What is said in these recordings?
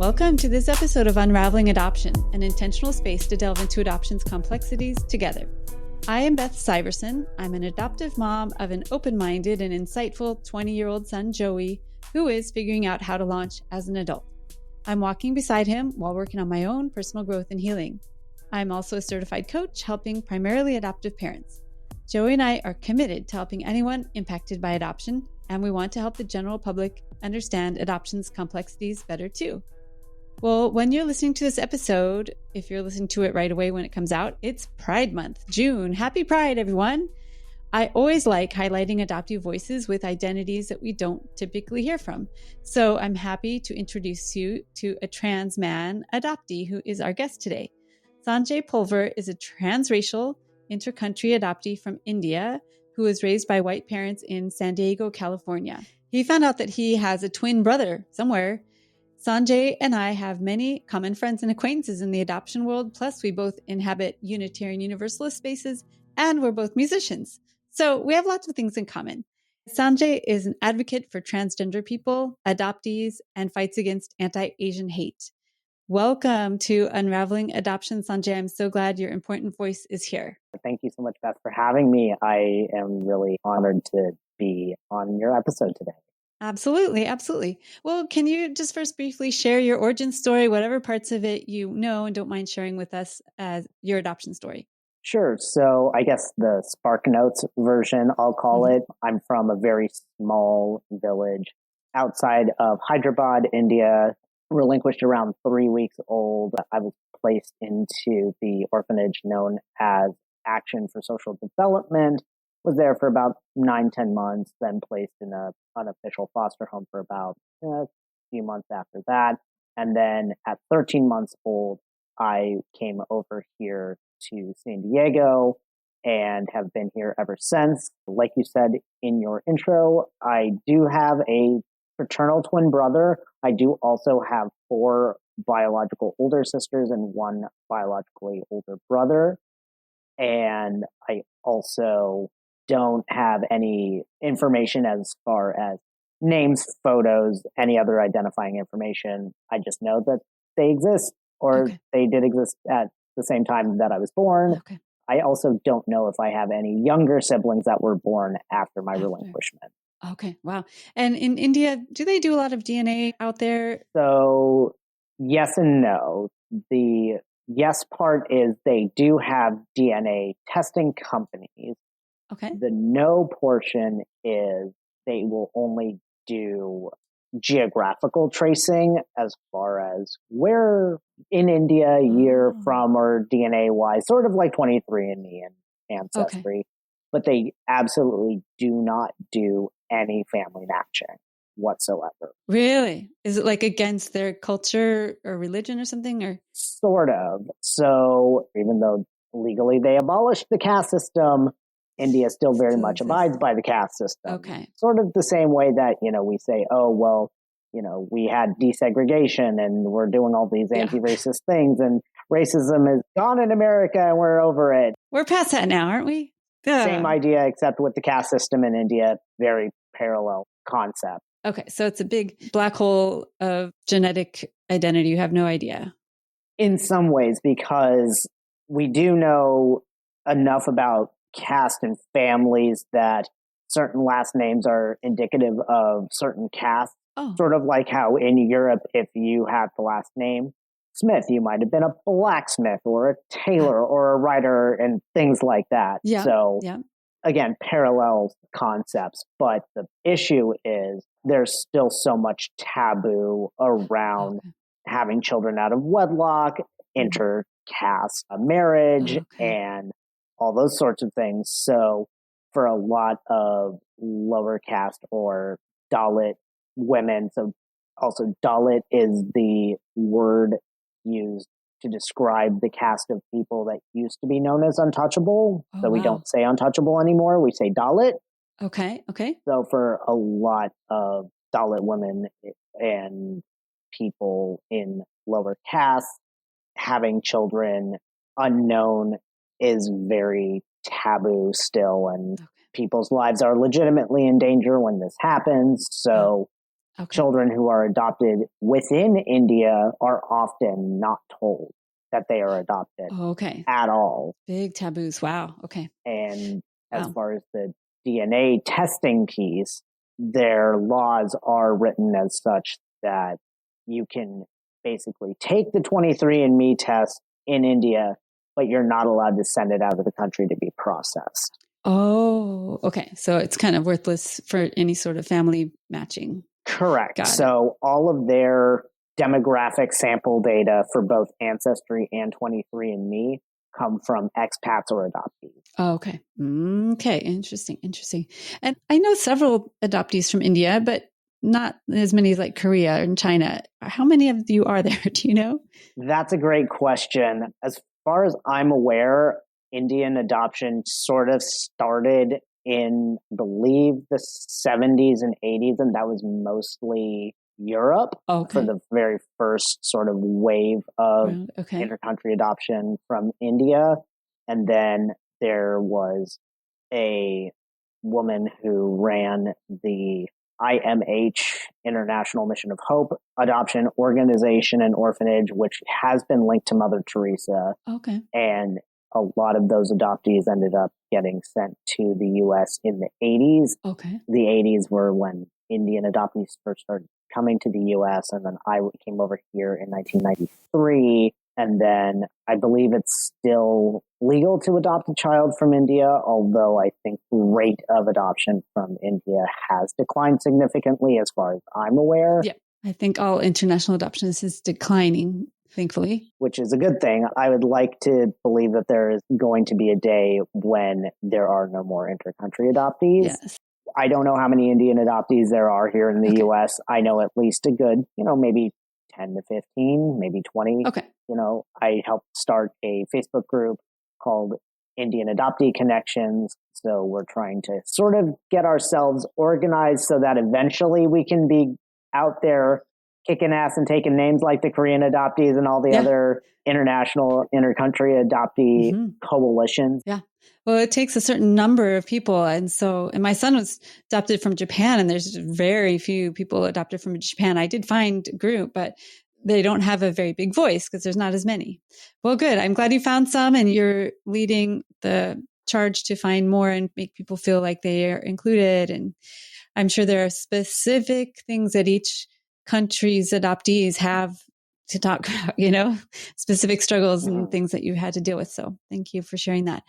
Welcome to this episode of Unraveling Adoption, an intentional space to delve into adoption's complexities together. I am Beth Syverson. I'm an adoptive mom of an open-minded and insightful 20-year-old son, Joey, who is figuring out how to launch as an adult. I'm walking beside him while working on my own personal growth and healing. I'm also a certified coach helping primarily adoptive parents. Joey and I are committed to helping anyone impacted by adoption, and we want to help the general public understand adoption's complexities better too. Well, when you're listening to this episode, if you're listening to it right away when it comes out, it's Pride Month, June. Happy Pride, everyone. I always like highlighting adoptee voices with identities that we don't typically hear from. So I'm happy to introduce you to a trans man adoptee who is our guest today. Sanjay Pulver is a transracial, intercountry adoptee from India who was raised by white parents in San Diego, California. He found out that he has a twin brother somewhere. Sanjay and I have many common friends and acquaintances in the adoption world, plus we both inhabit Unitarian Universalist spaces, and we're both musicians. So we have lots of things in common. Sanjay is an advocate for transgender people, adoptees, and fights against anti-Asian hate. Welcome to Unraveling Adoption, Sanjay. I'm so glad your important voice is here. Thank you so much, Beth, for having me. I am really honored to be on your episode today. Absolutely. Absolutely. Well, can you just first briefly share your origin story, whatever parts of it you know and don't mind sharing with us as your adoption story? Sure. So I guess the Spark Notes version, I'll call it. I'm from a very small village outside of Hyderabad, India, relinquished around 3 weeks old. I was placed into the orphanage known as Action for Social Development. Was there for about 9-10 months, then placed in a unofficial foster home for about a few months after that. And then at 13 months old, I came over here to San Diego and have been here ever since. Like you said in your intro, I do have a fraternal twin brother. I do also have 4 biological older sisters and 1 biologically older brother. And I also don't have any information as far as names, photos, any other identifying information. I just know that they exist, or they did exist at the same time that I was born. Okay. I also don't know if I have any younger siblings that were born after my relinquishment. Okay, wow. And in India, do they do a lot of DNA out there? So yes and no. The yes part is they do have DNA testing companies. Okay. The no portion is they will only do geographical tracing as far as where in India you're from or DNA-wise, sort of like 23andMe and Ancestry. Okay. But they absolutely do not do any family matching whatsoever. Really? Is it like against their culture or religion or something? Or sort of. So even though legally they abolished the caste system, India still very much abides by the caste system. Okay. Sort of the same way that, we say, oh, well, we had desegregation and we're doing all these anti-racist things and racism is gone in America and we're over it. We're past that now, aren't we? Same idea, except with the caste system in India, very parallel concept. Okay. So it's a big black hole of genetic identity. You have no idea. In some ways, because we do know enough about caste and families that certain last names are indicative of certain castes. Sort of like how in Europe, if you have the last name Smith, you might have been a blacksmith or a tailor or a writer and things like that. Yeah. So again, parallel concepts. But the issue is there's still so much taboo around having children out of wedlock, intercaste marriage, and all those sorts of things. So for a lot of lower caste or Dalit women, so also Dalit is the word used to describe the caste of people that used to be known as untouchable. So we don't say untouchable anymore. We say Dalit. Okay. So for a lot of Dalit women and people in lower caste, having children unknown is very taboo still, and people's lives are legitimately in danger when this happens. So Okay. Children who are adopted within India are often not told that they are adopted Okay. at all. Big taboos. Wow. Okay. And as Wow. far as the DNA testing piece, their laws are written as such that you can basically take the 23andMe test in India, but you're not allowed to send it out of the country to be processed. Oh, okay. So it's kind of worthless for any sort of family matching. Correct. Got So all of their demographic sample data for both Ancestry and 23andMe come from expats or adoptees. Oh, okay. Okay. Interesting. And I know several adoptees from India, but not as many as like Korea and China. How many of you are there? Do you know? That's a great question. As far as I'm aware, Indian adoption sort of started in, I believe, the 70s and 80s, and that was mostly Europe for the very first sort of wave of intercountry adoption from India. And then there was a woman who ran the IMH, International Mission of Hope Adoption Organization and Orphanage, which has been linked to Mother Teresa. Okay. And a lot of those adoptees ended up getting sent to the U.S. in the 80s. Okay. The 80s were when Indian adoptees first started coming to the U.S. And then I came over here in 1993. And then I believe it's still legal to adopt a child from India, although I think the rate of adoption from India has declined significantly as far as I'm aware. Yeah, I think all international adoptions is declining, thankfully. Which is a good thing. I would like to believe that there is going to be a day when there are no more intercountry adoptees. Yes. I don't know how many Indian adoptees there are here in the U.S. I know at least a good, maybe 10 to 15, maybe 20. Okay. I helped start a Facebook group called Indian Adoptee Connections. So we're trying to sort of get ourselves organized so that eventually we can be out there kicking ass and names like the Korean adoptees and all the other international intercountry adoptee coalitions. Yeah. Well, it takes a certain number of people. And my son was adopted from Japan, and there's very few people adopted from Japan. I did find a group, but they don't have a very big voice because there's not as many. Well, good. I'm glad you found some, and you're leading the charge to find more and make people feel like they are included. And I'm sure there are specific things that each country's adoptees have to talk about, specific struggles and things that you've had to deal with. So thank you for sharing that.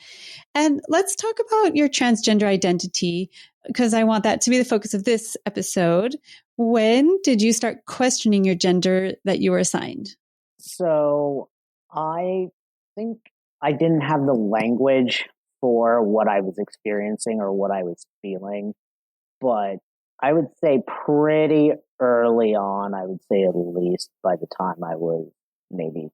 And let's talk about your transgender identity, because I want that to be the focus of this episode. When did you start questioning your gender that you were assigned? So I think I didn't have the language for what I was experiencing or what I was feeling, but I would say pretty early on, I would say at least by the time I was maybe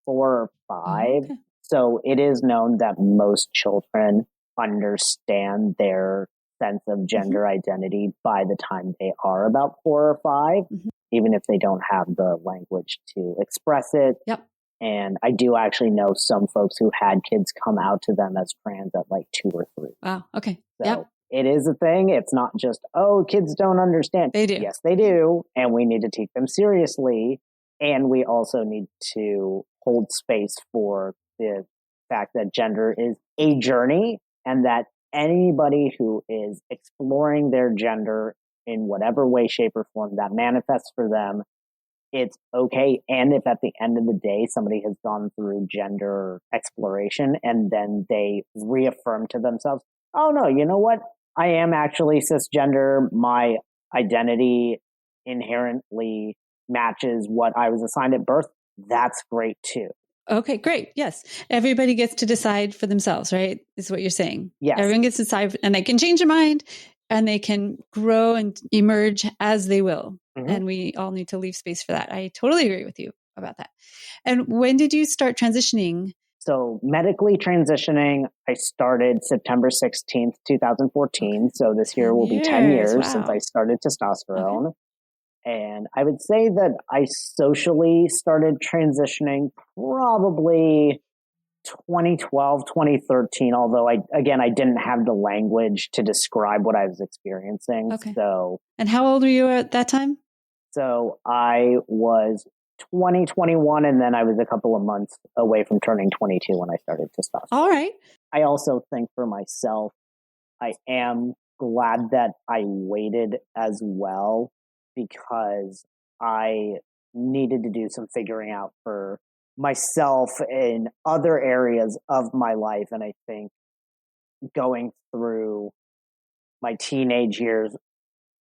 4 or 5. Okay. So it is known that most children understand their sense of gender identity by the time they are about 4 or 5, even if they don't have the language to express it. Yep. And I do actually know some folks who had kids come out to them as trans at like 2 or 3. Wow. Okay. So yep. It is a thing. It's not just, kids don't understand. They do. Yes, they do. And we need to take them seriously. And we also need to hold space for the fact that gender is a journey, and that anybody who is exploring their gender in whatever way, shape, or form that manifests for them, it's okay. And if at the end of the day, somebody has gone through gender exploration and then they reaffirm to themselves, oh no, you know what? I am actually cisgender. My identity inherently matches what I was assigned at birth. That's great too. Okay, great. Yes. Everybody gets to decide for themselves, right? Is what you're saying. Yes. Everyone gets to decide, and they can change their mind, and they can grow and emerge as they will. And we all need to leave space for that. I totally agree with you about that. And when did you start transitioning? So medically transitioning, I started September 16th, 2014. So this year will be 10 years since I started testosterone. And I would say that I socially started transitioning probably 2012, 2013, although I didn't have the language to describe what I was experiencing. Okay. So, and how old were you at that time? So I was 21, and then I was a couple of months away from turning 22 when I started testosterone. All right. I also think for myself, I am glad that I waited as well, because I needed to do some figuring out for myself in other areas of my life. And I think going through my teenage years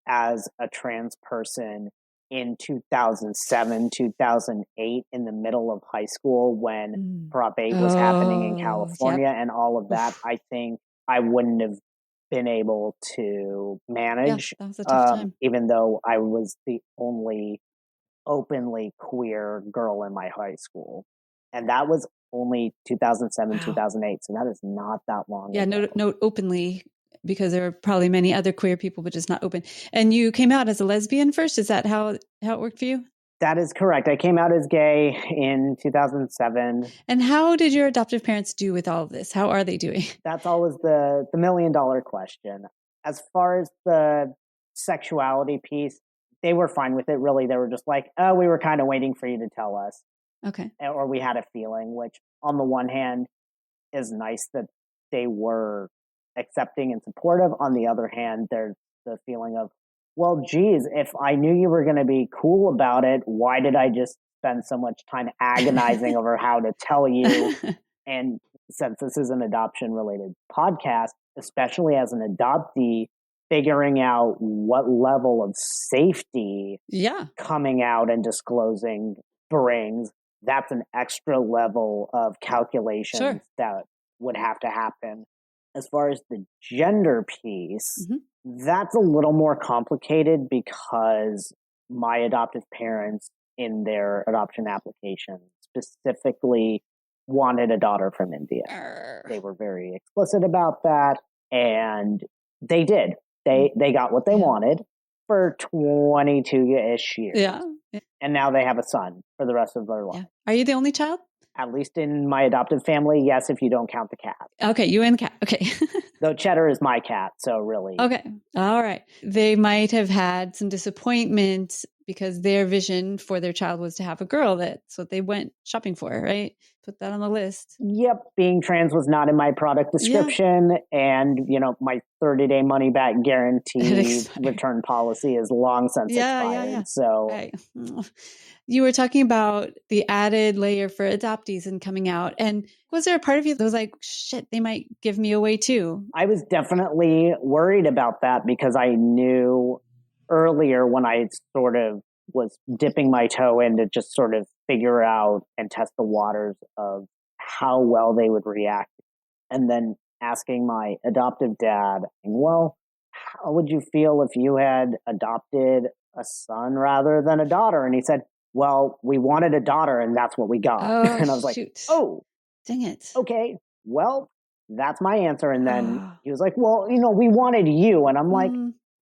as a trans person in 2007, 2008, in the middle of high school when Prop 8 was happening in California and all of that, I think I wouldn't have been able to manage, that was a tough time. even though I was the only openly queer girl in my high school. And that was only 2007, 2008. So that is not that long ago. Note openly, because there are probably many other queer people, but just not open. And you came out as a lesbian first. Is that how it worked for you? That is correct. I came out as gay in 2007. And how did your adoptive parents do with all of this? How are they doing? That's always the $1 million question. As far as the sexuality piece, they were fine with it. Really, they were just like, oh, we were kind of waiting for you to tell us. Okay. Or we had a feeling, which on the one hand is nice that they were accepting and supportive. On the other hand, there's the feeling of, well, geez, if I knew you were going to be cool about it, why did I just spend so much time agonizing over how to tell you? And since this is an adoption related podcast, especially as an adoptee, figuring out what level of safety coming out and disclosing brings, that's an extra level of calculations that would have to happen. As far as the gender piece, that's a little more complicated because my adoptive parents in their adoption application specifically wanted a daughter from India. They were very explicit about that, and they did. They got what they wanted for 22-ish years. Yeah. And now they have a son for the rest of their life. Are you the only child? At least in my adoptive family, yes, if you don't count the cat. Okay, you and the cat. Okay. Though Cheddar is my cat, so really. Okay. All right. They might have had some disappointment because their vision for their child was to have a girl. That's what they went shopping for, right? Put that on the list. Yep. Being trans was not in my product description. And, my 30-day money back guarantee return policy is long since expired. Yeah. So right. You were talking about the added layer for adoptees and coming out. And was there a part of you that was like, shit, they might give me away too? I was definitely worried about that because I knew earlier when I sort of was dipping my toe in to just sort of figure out and test the waters of how well they would react. And then asking my adoptive dad, well, how would you feel if you had adopted a son rather than a daughter? And he said, well, we wanted a daughter and that's what we got. And I was like, oh, dang it. Okay, well, that's my answer. And then he was like, well, we wanted you. And I'm like,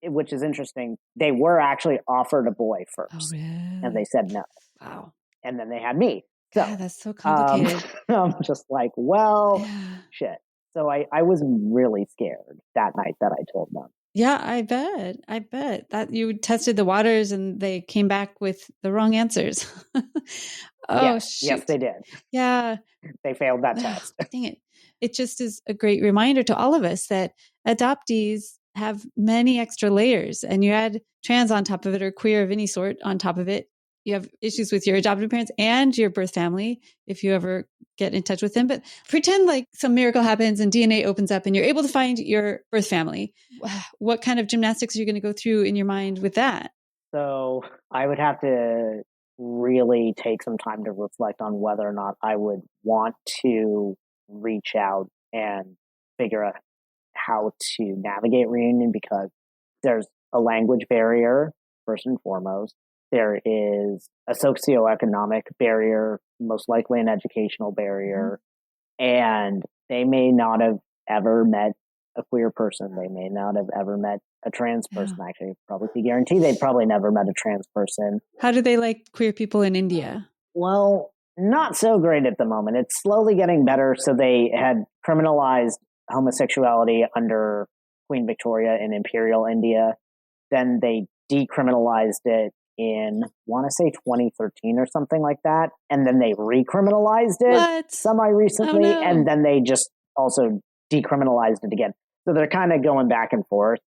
which is interesting. They were actually offered a boy first. Oh, really? And they said no. Wow. And then they had me. So God, that's so complicated. I'm just like, well, shit. So I was really scared that night that I told them. Yeah, I bet that you tested the waters and they came back with the wrong answers. Yes, they did. Yeah. They failed that test. Dang it. It just is a great reminder to all of us that adoptees have many extra layers, and you add trans on top of it or queer of any sort on top of it. You have issues with your adoptive parents and your birth family if you ever get in touch with them. But pretend like some miracle happens and DNA opens up and you're able to find your birth family. What kind of gymnastics are you going to go through in your mind with that? So I would have to really take some time to reflect on whether or not I would want to reach out and figure out how to navigate reunion, because there's a language barrier, first and foremost. There is a socioeconomic barrier, most likely an educational barrier, and they may not have ever met a queer person. They may not have ever met a trans person. Actually, probably guarantee they've probably never met a trans person. How do they like queer people in India? Well, not so great at the moment. It's slowly getting better. So they had criminalized homosexuality under Queen Victoria in Imperial India. Then they decriminalized it in, want to say 2013 or something like that. And then they recriminalized it semi-recently. Oh, no. And then they just also decriminalized it again. So they're kind of going back and forth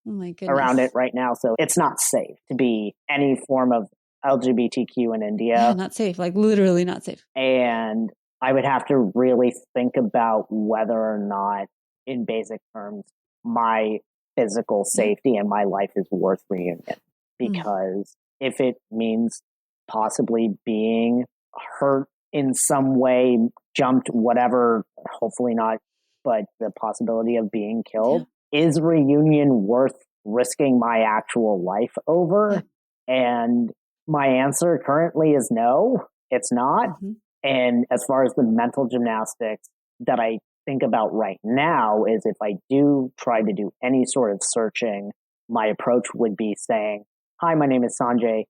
around it right now. So it's not safe to be any form of LGBTQ in India. Yeah, not safe, like literally not safe. And I would have to really think about whether or not, in basic terms, my physical safety and my life is worth reunion. Because if it means possibly being hurt in some way, jumped, whatever, hopefully not, but the possibility of being killed, is reunion worth risking my actual life over? And my answer currently is no, it's not. And as far as the mental gymnastics that I think about right now is, if I do try to do any sort of searching, my approach would be saying, hi, my name is Sanjay.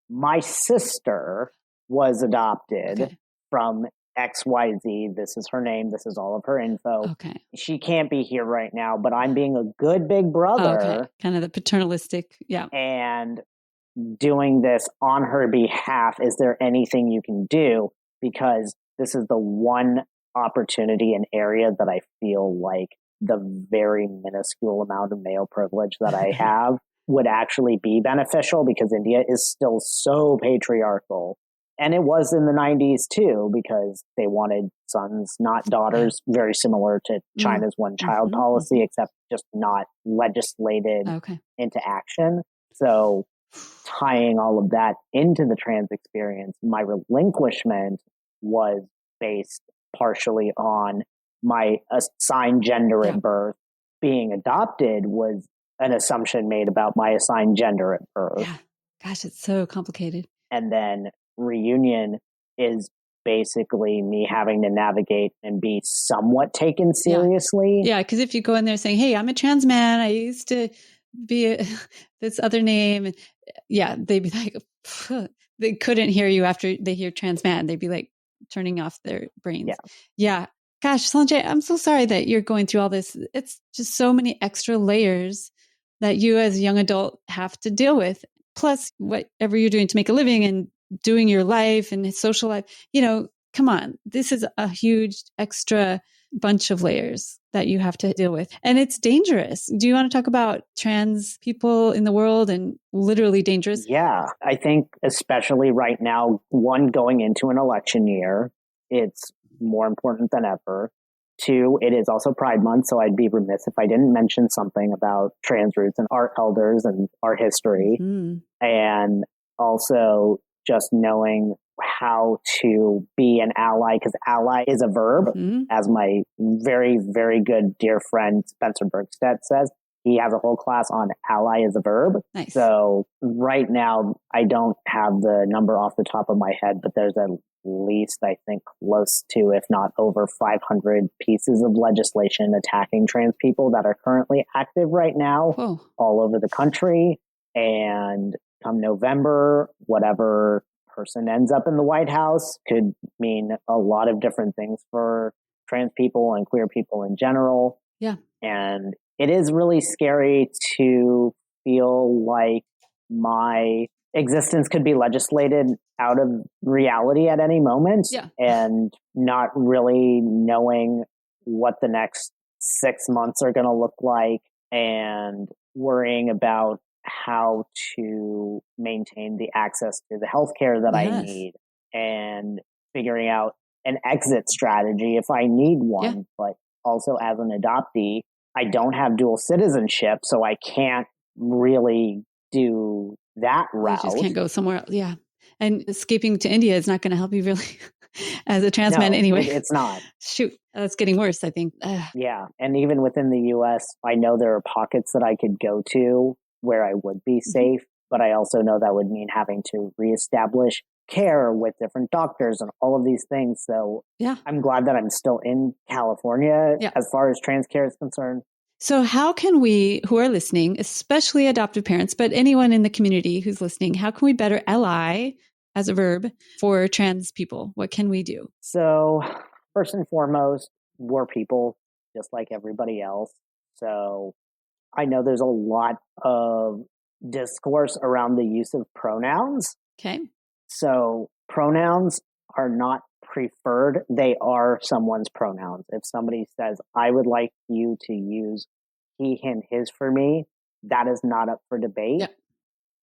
My sister was adopted from XYZ. This is her name. This is all of her info. She can't be here right now, but I'm being a good big brother. Kind of the paternalistic. And doing this on her behalf. Is there anything you can do? Because this is the one opportunity and area that I feel like the very minuscule amount of male privilege that I have would actually be beneficial, because India is still so patriarchal. And it was in the 90s too, because they wanted sons, not daughters, very similar to China's one-child policy, except just not legislated into action. So tying all of that into the trans experience, my relinquishment was based partially on my assigned gender at birth. Being adopted was an assumption made about my assigned gender at birth. Yeah. Gosh, it's so complicated. And then reunion is basically me having to navigate and be somewhat taken seriously. Yeah, because if you go in there saying, hey, I'm a trans man, I used to be this other name. Yeah, they'd be like, they couldn't hear you after they hear trans man. They'd be like turning off their brains. Yeah. Gosh, Sanjay, I'm so sorry that you're going through all this. It's just so many extra layers that you as a young adult have to deal with. Plus whatever you're doing to make a living and doing your life and social life, come on, this is a huge extra bunch of layers that you have to deal with. And it's dangerous. Do you want to talk about trans people in the world and literally dangerous? Yeah, I think especially right now, one, going into an election year, it's more important than ever. Two, it is also Pride Month, so I'd be remiss if I didn't mention something about trans roots and our elders and our history. And also just knowing how to be an ally, because ally is a verb, as my very, very good dear friend Spencer Bergstedt says. He has a whole class on ally as a verb. Nice. So right now, I don't have the number off the top of my head, but there's at least, I think, close to, if not over 500 pieces of legislation attacking trans people that are currently active right now all over the country. And come November, whatever person ends up in the White House could mean a lot of different things for trans people and queer people in general. Yeah. And it is really scary to feel like my existence could be legislated out of reality at any moment, and not really knowing what the next 6 months are going to look like, and worrying about how to maintain the access to the healthcare that I need, and figuring out an exit strategy if I need one. But also, as an adoptee, I don't have dual citizenship, so I can't really do that route. You just can't go somewhere else. Yeah. And escaping to India is not going to help you really as a trans man anyway. It's not. Shoot, that's getting worse, I think. Yeah. And even within the US, I know there are pockets that I could go to where I would be safe, but I also know that would mean having to reestablish care with different doctors and all of these things. So I'm glad that I'm still in California as far as trans care is concerned. So how can we, who are listening, especially adoptive parents, but anyone in the community who's listening, how can we better ally as a verb for trans people? What can we do? So first and foremost, we're people just like everybody else. So I know there's a lot of discourse around the use of pronouns. Okay. So pronouns are not preferred. They are someone's pronouns. If somebody says, I would like you to use he, him, his for me, that is not up for debate. Yep.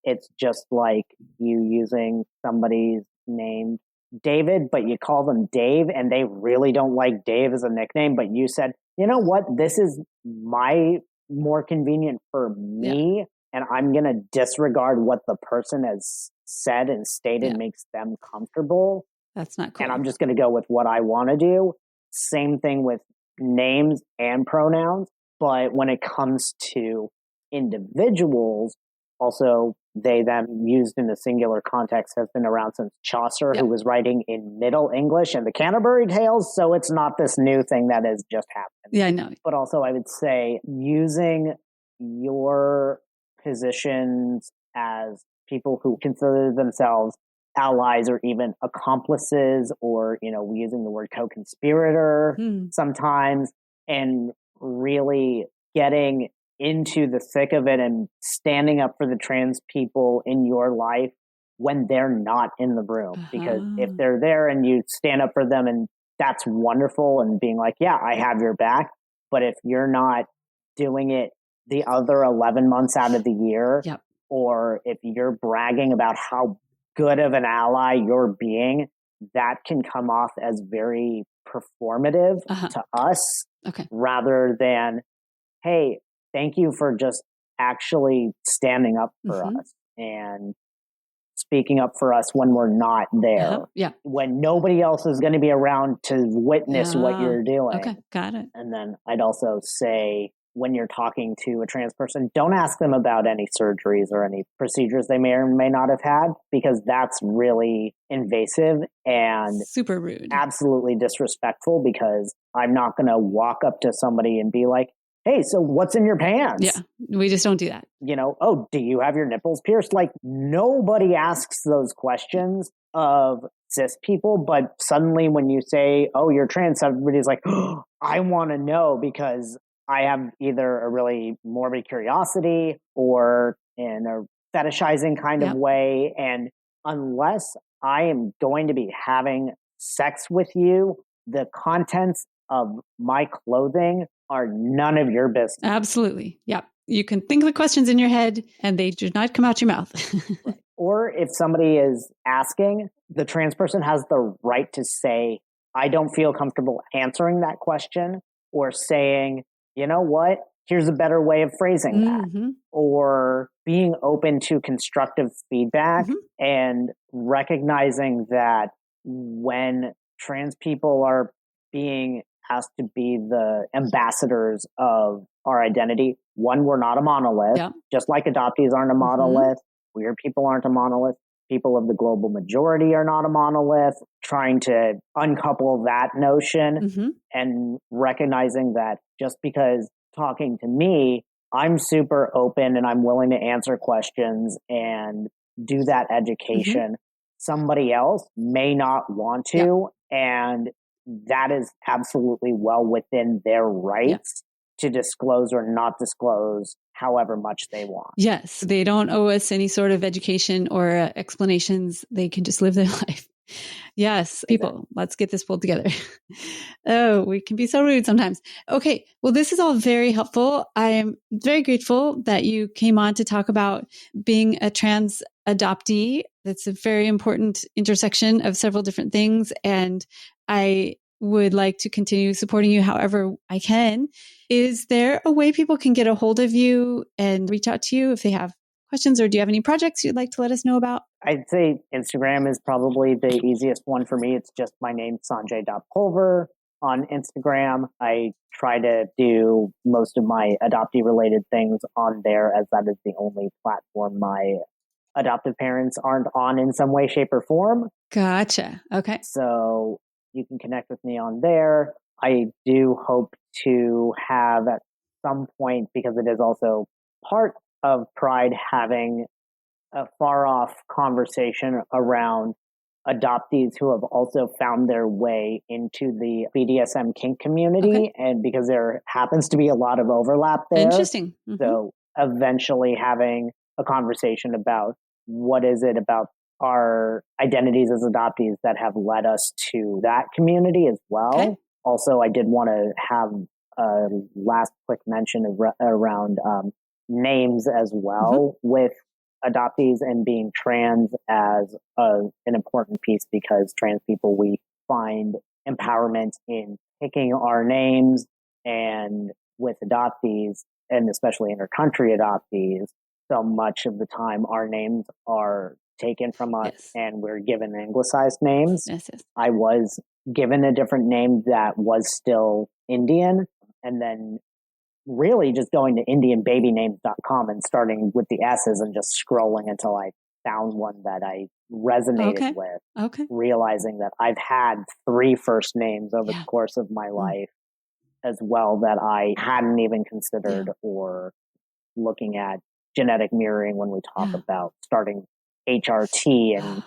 It's just like you using somebody's name, David, but you call them Dave and they really don't like Dave as a nickname, but you said, you know what, this is more convenient for me, and I'm going to disregard what the person has said and stated makes them comfortable. That's not cool. And I'm just going to go with what I want to do. Same thing with names and pronouns. But when it comes to individuals, also they, them used in a singular context has been around since Chaucer, who was writing in Middle English and the Canterbury Tales. So it's not this new thing that has just happened. Yeah, I know. But also I would say using your positions as people who consider themselves allies or even accomplices, or, using the word co-conspirator sometimes, and really getting into the thick of it and standing up for the trans people in your life when they're not in the room. Because if they're there and you stand up for them, and that's wonderful, and being like, yeah, I have your back. But if you're not doing it the other 11 months out of the year, or if you're bragging about how good of an ally you're being, that can come off as very performative to us, rather than, hey, thank you for just actually standing up for us and speaking up for us when we're not there. When nobody else is going to be around to witness what you're doing. Okay, got it. And then I'd also say, when you're talking to a trans person, don't ask them about any surgeries or any procedures they may or may not have had, because that's really invasive and super rude. Absolutely disrespectful, because I'm not going to walk up to somebody and be like, hey, so what's in your pants? Yeah, we just don't do that. Oh, do you have your nipples pierced? Like, nobody asks those questions of cis people, but suddenly when you say, oh, you're trans, everybody's like, oh, I want to know, because I have either a really morbid curiosity or in a fetishizing kind of way. And unless I am going to be having sex with you, the contents of my clothing are none of your business. Absolutely. Yeah. You can think the questions in your head and they do not come out your mouth. Right. Or if somebody is asking, the trans person has the right to say, I don't feel comfortable answering that question, or saying, you know what, here's a better way of phrasing that, or being open to constructive feedback and recognizing that when trans people are being asked to be the ambassadors of our identity, one, we're not a monolith, just like adoptees aren't a monolith, queer people aren't a monolith, people of the global majority are not a monolith, trying to uncouple that notion and recognizing that just because talking to me, I'm super open and I'm willing to answer questions and do that education. Somebody else may not want to, and that is absolutely well within their rights to disclose or not disclose however much they want. Yes, they don't owe us any sort of education or explanations. They can just live their life. Yes, people, let's get this pulled together. Oh, we can be so rude sometimes. Okay, well, this is all very helpful. I am very grateful that you came on to talk about being a trans adoptee. That's a very important intersection of several different things. And I would like to continue supporting you however I can. Is there a way people can get a hold of you and reach out to you if they have questions, or do you have any projects you'd like to let us know about? I'd say Instagram is probably the easiest one for me. It's just my name, Sanjay.Pulver on Instagram. I try to do most of my adoptee related things on there, as that is the only platform my adoptive parents aren't on in some way, shape, or form. Gotcha. Okay. So you can connect with me on there. I do hope to have at some point, because it is also part of Pride, having a far off conversation around adoptees who have also found their way into the BDSM kink community. And because there happens to be a lot of overlap there. Interesting. So eventually having a conversation about what is it about our identities as adoptees that have led us to that community as well. Okay. Also, I did want to have a last quick mention around names as well with adoptees, and being trans as an important piece, because trans people, we find empowerment in picking our names, and with adoptees, and especially intercountry adoptees, so much of the time our names are taken from us and we're given anglicized names. Yes. I was given a different name that was still Indian, and then really just going to IndianBabyNames.com and starting with the S's and just scrolling until I found one that I resonated with, realizing that I've had 3 first names over the course of my life as well that I hadn't even considered, or looking at genetic mirroring when we talk about starting HRT and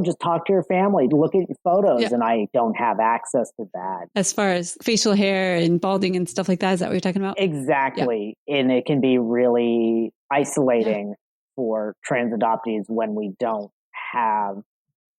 just talk to your family, look at your photos, and I don't have access to that. As far as facial hair and balding and stuff like that, is that what you're talking about? Exactly. And it can be really isolating for trans adoptees when we don't have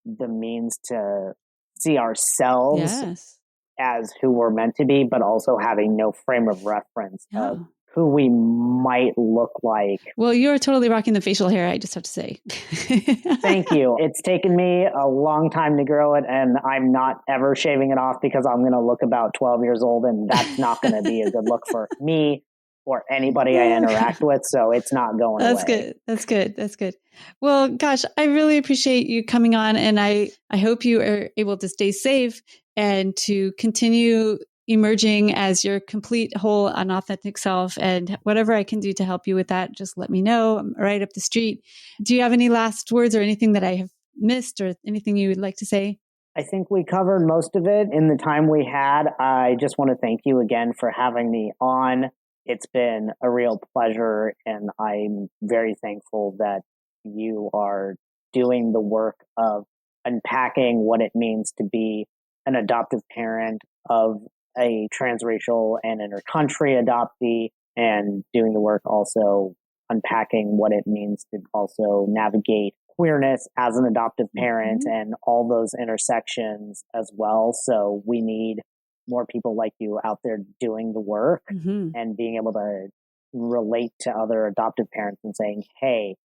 the means to see ourselves as who we're meant to be, but also having no frame of reference of who we might look like. Well, you're totally rocking the facial hair, I just have to say. Thank you. It's taken me a long time to grow it, and I'm not ever shaving it off because I'm going to look about 12 years old, and that's not going to be a good look for me or anybody I interact with. So it's not going away. That's good. Well, gosh, I really appreciate you coming on, and I hope you are able to stay safe and to continue emerging as your complete, whole, unauthentic self. And whatever I can do to help you with that, just let me know. I'm right up the street. Do you have any last words or anything that I have missed, or anything you would like to say? I think we covered most of it in the time we had. I just want to thank you again for having me on. It's been a real pleasure, and I'm very thankful that you are doing the work of unpacking what it means to be an adoptive parent of a transracial and intercountry adoptee, and doing the work also unpacking what it means to also navigate queerness as an adoptive parent and all those intersections as well. So we need more people like you out there doing the work and being able to relate to other adoptive parents and saying, hey,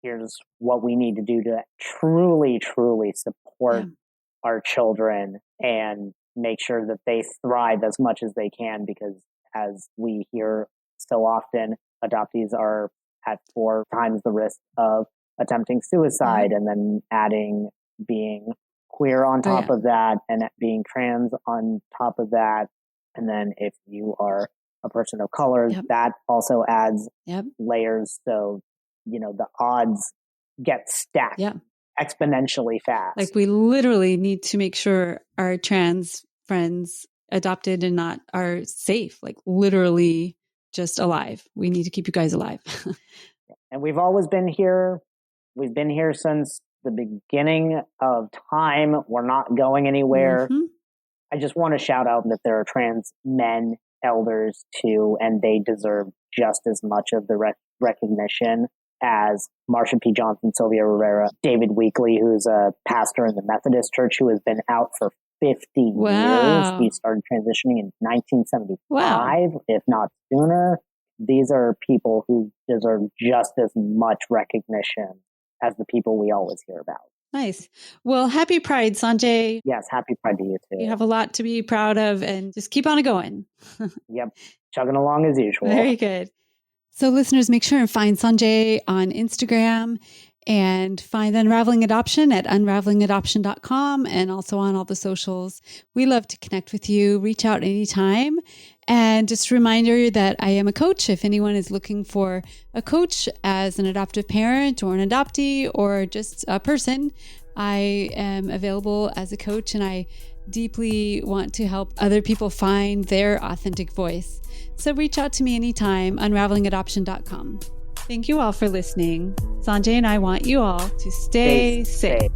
here's what we need to do to truly, truly support our children and make sure that they thrive as much as they can, because as we hear so often, adoptees are at 4 times the risk of attempting suicide, and then adding being queer on top of that, and being trans on top of that. And then if you are a person of color, that also adds layers. So, the odds get stacked exponentially fast. Like, we literally need to make sure our trans friends, adopted and not, are safe, like literally just alive. We need to keep you guys alive. And we've always been here. We've been here since the beginning of time. We're not going anywhere. I just want to shout out that there are trans men elders too, and they deserve just as much of the recognition as Marsha P. Johnson, Sylvia Rivera, David Weekley, who's a pastor in the Methodist Church who has been out for 50 years. He started transitioning in 1975, if not sooner. These are people who deserve just as much recognition as the people we always hear about. Nice. Well, happy Pride, Sanjay. Yes, happy Pride to you too. You have a lot to be proud of, and just keep on it going. Yep. Chugging along as usual. Very good. So listeners, make sure and find Sanjay on Instagram, and find Unraveling Adoption at unravelingadoption.com, and also on all the socials. We love to connect with you. Reach out anytime. And just a reminder that I am a coach. If anyone is looking for a coach as an adoptive parent or an adoptee or just a person, I am available as a coach, and I deeply want to help other people find their authentic voice. So reach out to me anytime, unravelingadoption.com. Thank you all for listening. Sanjay and I want you all to stay safe.